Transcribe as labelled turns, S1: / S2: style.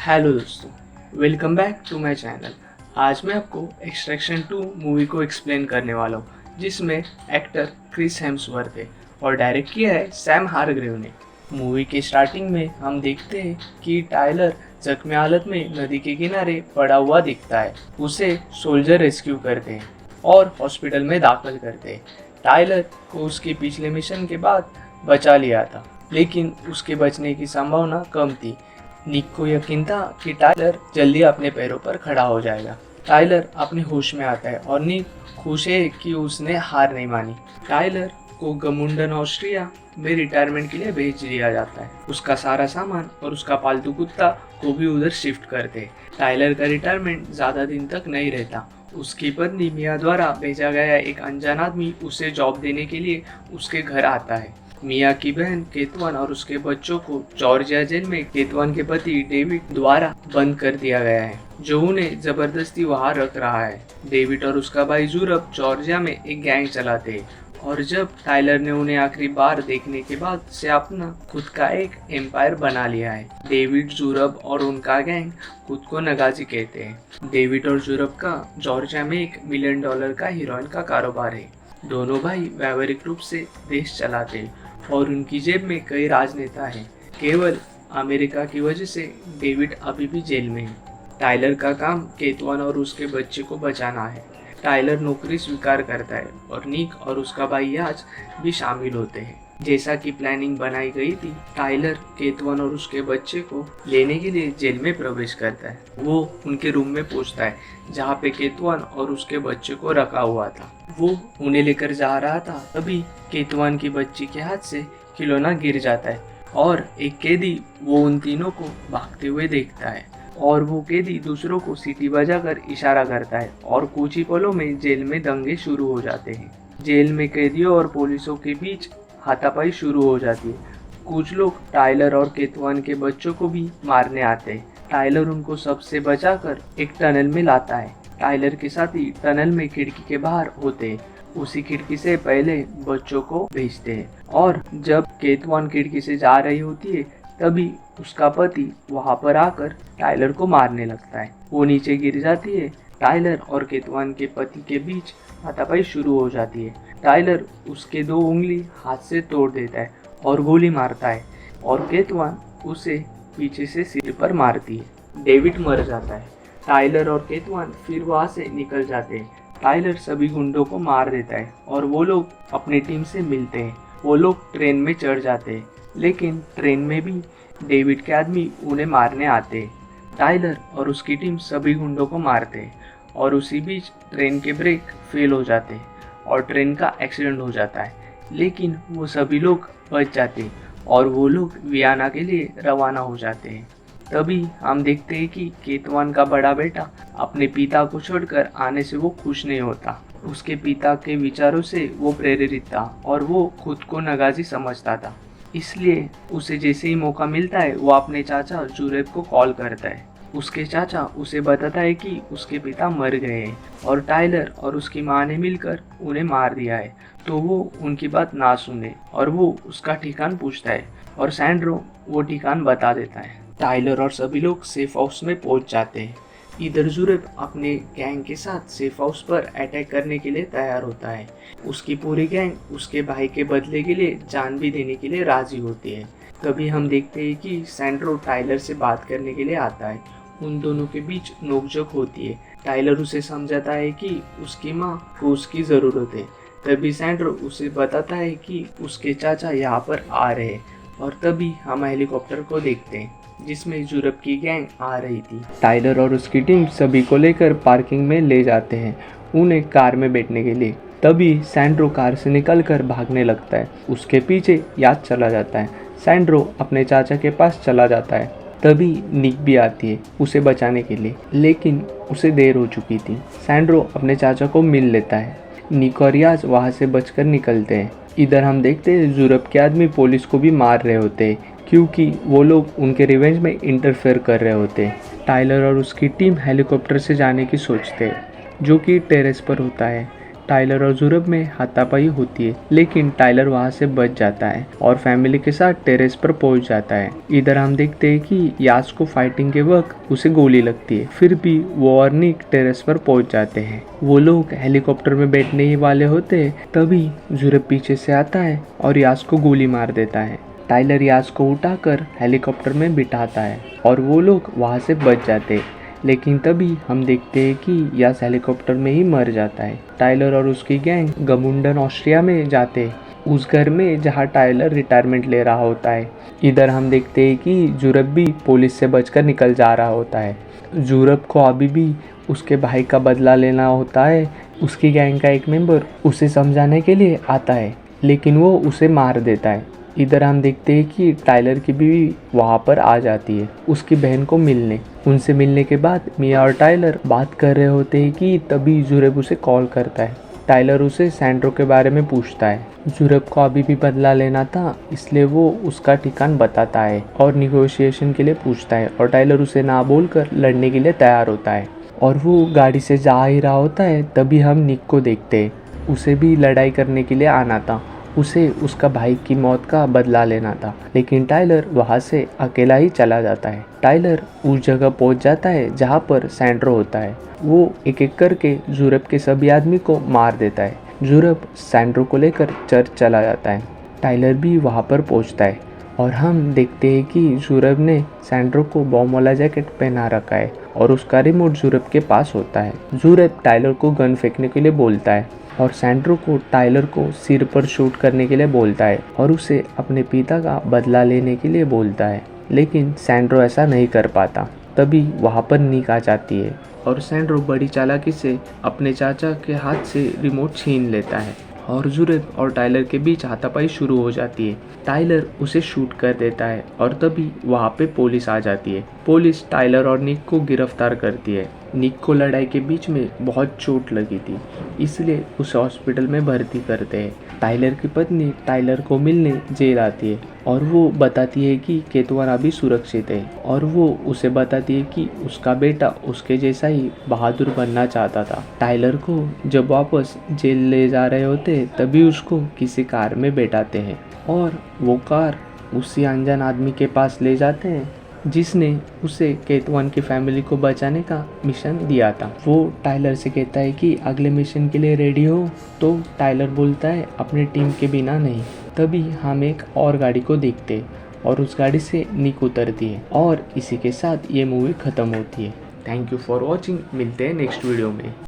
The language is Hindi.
S1: हेलो दोस्तों, welcome back to my channel. आज मैं आपको एक्सट्रैक्शन 2 मूवी को एक्सप्लेन करने वाला हूँ, जिसमें एक्टर क्रिस हेम्सवर्थ है और डायरेक्ट किया है सैम हारग्रेव ने। मूवी के स्टार्टिंग में हम देखते हैं कि टाइलर जख्मी हालत में नदी के किनारे पड़ा हुआ दिखता है। उसे सोल्जर रेस्क्यू करते हैं और हॉस्पिटल में दाखिल करते हैं। टाइलर को उसके पिछले मिशन के बाद बचा लिया था, लेकिन उसके बचने की संभावना कम थी। निक को यकीन था कि टाइलर जल्दी अपने पैरों पर खड़ा हो जाएगा। टाइलर अपने होश में आता है और निक खुश है कि उसने हार नहीं मानी। टाइलर को गमुंडन ऑस्ट्रिया में रिटायरमेंट के लिए भेज दिया जाता है। उसका सारा सामान और उसका पालतू कुत्ता को भी उधर शिफ्ट करते हैं। टाइलर का रिटायरमेंट ज़्यादा दिन तक नहीं रहता। उसकी पत्नी मिया द्वारा भेजा गया एक अनजान आदमी उसे जॉब देने के लिए उसके घर आता है। मिया की बहन केतवन और उसके बच्चों को जॉर्जिया जेल में केतवन के पति डेविड द्वारा बंद कर दिया गया है, जो उन्हें जबरदस्ती वहां रख रहा है। डेविड और उसका भाई जूरब जॉर्जिया में एक गैंग चलाते हैं और जब टाइलर ने उन्हें आखिरी बार देखने के बाद से अपना खुद का एक एम्पायर बना लिया है। डेविड, जूरब और उनका गैंग खुद को नगाजी कहते हैं। डेविड और जूरब का जॉर्जिया में $1 मिलियन का हीरोइन का कारोबार है। दोनों भाई व्यावहारिक रूप से देश चलाते हैं और उनकी जेब में कई राजनेता हैं। केवल अमेरिका की वजह से डेविड अभी भी जेल में है। टाइलर का काम केतवन और उसके बच्चे को बचाना है। टाइलर नौकरी स्वीकार करता है और निक और उसका भाई याज भी शामिल होते हैं। जैसा कि प्लानिंग बनाई गई थी, टाइलर केतवन और उसके बच्चे को लेने के लिए जेल में प्रवेश करता है। वो उनके रूम में पहुंचता है, जहाँ पे केतवन और उसके बच्चे को रखा हुआ था। वो उन्हें लेकर जा रहा था, तभी केतवन की बच्ची के हाथ से खिलौना गिर जाता है और एक कैदी वो उन तीनों को भागते हुए देखता है और वो कैदी दूसरों को सीटी बजाकर इशारा करता है और कुछ ही पलों में जेल में दंगे शुरू हो जाते हैं। जेल में कैदियों और पुलिसों के बीच हाथापाई शुरू हो जाती है। कुछ लोग टाइलर और केतवन के बच्चों को भी मारने आते हैं। टाइलर उनको सबसे बचाकर एक टनल में लाता है। टाइलर के साथी टनल में खिड़की के बाहर होते हैं। उसी खिड़की से पहले बच्चों को भेजते हैं और जब केतवन खिड़की से जा रही होती है, तभी उसका पति वहां पर आकर टाइलर को मारने लगता है। वो नीचे गिर जाती है। टाइलर और केतवन के पति के बीच हाथापाई शुरू हो जाती है। टाइलर उसके 2 उंगली हाथ से तोड़ देता है और गोली मारता है और केतवन उसे पीछे से सिर पर मारती है। डेविड मर जाता है। टाइलर और केतवन फिर वहां से निकल जाते हैं। टाइलर सभी गुंडों को मार देता है और वो लोग अपनी टीम से मिलते हैं। वो लोग ट्रेन में चढ़ जाते हैं, लेकिन ट्रेन में भी डेविड के आदमी उन्हें मारने आते हैं। टाइलर और उसकी टीम सभी गुंडों को मारते हैं और उसी बीच ट्रेन के ब्रेक फेल हो जाते हैं और ट्रेन का एक्सीडेंट हो जाता है, लेकिन वो सभी लोग बच जाते हैं और वो लोग वियना के लिए रवाना हो जाते हैं। तभी हम देखते हैं कि केतवन का बड़ा बेटा अपने पिता को छोड़कर आने से वो खुश नहीं होता। उसके पिता के विचारों से वो प्रेरित था और वो खुद को नगाजी समझता था। इसलिए उसे जैसे ही मौका मिलता है, वो अपने चाचा जूरेब को कॉल करता है। उसके चाचा उसे बताता है कि उसके पिता मर गए हैं और टाइलर और उसकी माँ ने मिलकर उन्हें मार दिया है, तो वो उनकी बात ना सुने और वो उसका ठिकाना पूछता है और सैंड्रो वो ठिकाना बता देता है। टाइलर और सभी लोग सेफ हाउस में पहुंच जाते हैं। इधर जूरेब अपने गैंग के साथ सेफ हाउस पर अटैक करने के लिए तैयार होता है। उसकी पूरी गैंग उसके भाई के बदले के लिए जान भी देने के लिए राजी होती है। तभी हम देखते हैं कि सैंड्रो टाइलर से बात करने के लिए आता है। उन दोनों के बीच नोकझोंक होती है। टाइलर उसे समझाता है कि उसकी माँ को उसकी ज़रूरत है। तभी सैंड्रो उसे बताता है कि उसके चाचा यहाँ पर आ रहे हैं और तभी हम हेलीकॉप्टर को देखते हैं जिसमें यूरोप की गैंग आ रही थी। टाइलर और उसकी टीम सभी को लेकर पार्किंग में ले जाते हैं, उन्हें कार में बैठने के लिए। तभी सैंड्रो कार से निकलकर भागने लगता है। उसके पीछे याद चला जाता है। सैंड्रो अपने चाचा के पास चला जाता है। तभी निक भी आती है उसे बचाने के लिए, लेकिन उसे देर हो चुकी थी। सैंड्रो अपने चाचा को मिल लेता है। निक और याज वहाँ से बचकर निकलते हैं। इधर हम देखते हैं यूरोप के आदमी पुलिस को भी मार रहे होते हैं, क्योंकि वो लोग उनके रिवेंज में इंटरफेयर कर रहे होते हैं। टाइलर और उसकी टीम हेलीकॉप्टर से जाने की सोचते हैं, जो कि टेरेस पर होता है। टाइलर और ज़ुरब में हाथापाई होती है, लेकिन टाइलर वहाँ से बच जाता है और फैमिली के साथ टेरेस पर पहुँच जाता है। इधर हम देखते हैं कि यास को फाइटिंग के वक्त उसे गोली लगती है, फिर भी वो और निक टेरेस पर पहुँच जाते हैं। वो लोग हेलीकॉप्टर में बैठने ही वाले होते हैं, तभी ज़ुरब पीछे से आता है और यास को गोली मार देता है। टाइलर यास को उठाकर हेलीकॉप्टर में बिठाता है और वो लोग वहाँ से बच जाते हैं, लेकिन तभी हम देखते हैं कि यास हेलीकॉप्टर में ही मर जाता है। टाइलर और उसकी गैंग गमुंडन ऑस्ट्रिया में जाते हैं, उस घर में जहाँ टाइलर रिटायरमेंट ले रहा होता है। इधर हम देखते हैं कि ज़ुरब भी पुलिस से बचकर निकल जा रहा होता है। ज़ुरब को अभी भी उसके भाई का बदला लेना होता है। उसकी गैंग का एक मेंबर उसे समझाने के लिए आता है, लेकिन वो उसे मार देता है। इधर हम देखते हैं कि टाइलर की बीवी वहाँ पर आ जाती है उसकी बहन को मिलने। उनसे मिलने के बाद मिया और टाइलर बात कर रहे होते हैं कि तभी ज़ुरब उसे कॉल करता है। टाइलर उसे सैंड्रो के बारे में पूछता है। ज़ुरब को अभी भी बदला लेना था, इसलिए वो उसका ठिकाना बताता है और निगोशिएशन के लिए पूछता है, और टाइलर उसे ना बोलकर लड़ने के लिए तैयार होता है और वो गाड़ी से जा ही रहा होता है। तभी हम निक को देखते हैं। उसे भी लड़ाई करने के लिए आना था, उसे उसका भाई की मौत का बदला लेना था, लेकिन टाइलर वहाँ से अकेला ही चला जाता है। टाइलर उस जगह पहुँच जाता है जहाँ पर सैंड्रो होता है। वो एक एक करके ज़ुरब के सभी आदमी को मार देता है। ज़ुरब सैंड्रो को लेकर चर्च चला जाता है। टाइलर भी वहाँ पर पहुँचता है और हम देखते हैं कि ज़ुरब ने सैंड्रो को बॉम्ब वाला जैकेट पहना रखा है और उसका रिमोट ज़ुरब के पास होता है। ज़ुरब टाइलर को गन फेंकने के लिए बोलता है और सैंड्रो को टाइलर को सिर पर शूट करने के लिए बोलता है और उसे अपने पिता का बदला लेने के लिए बोलता है, लेकिन सैंड्रो ऐसा नहीं कर पाता। तभी वहाँ पर निक आ जाती है और सैंड्रो बड़ी चालाकी से अपने चाचा के हाथ से रिमोट छीन लेता है और ज़ुरब और टाइलर के बीच हाथापाई शुरू हो जाती है। टाइलर उसे शूट कर देता है और तभी वहाँ पे पुलिस आ जाती है। पुलिस टाइलर और निक को गिरफ्तार करती है। निक को लड़ाई के बीच में बहुत चोट लगी थी, इसलिए उसे हॉस्पिटल में भर्ती करते हैं। टाइलर की पत्नी टाइलर को मिलने जेल आती है और वो बताती है कि केतवान अभी सुरक्षित है, और वो उसे बताती है कि उसका बेटा उसके जैसा ही बहादुर बनना चाहता था। टाइलर को जब वापस जेल ले जा रहे होते तभी उसको किसी कार में बैठाते हैं और वो कार उसी अनजान आदमी के पास ले जाते हैं जिसने उसे केतवान की फैमिली को बचाने का मिशन दिया था। वो टाइलर से कहता है कि अगले मिशन के लिए रेडी हो, तो टाइलर बोलता है अपनी टीम के बिना नहीं। तभी हम एक और गाड़ी को देखते और उस गाड़ी से निक उतरती है और इसी के साथ ये मूवी ख़त्म होती है। Thank you for watching. मिलते हैं नेक्स्ट वीडियो में।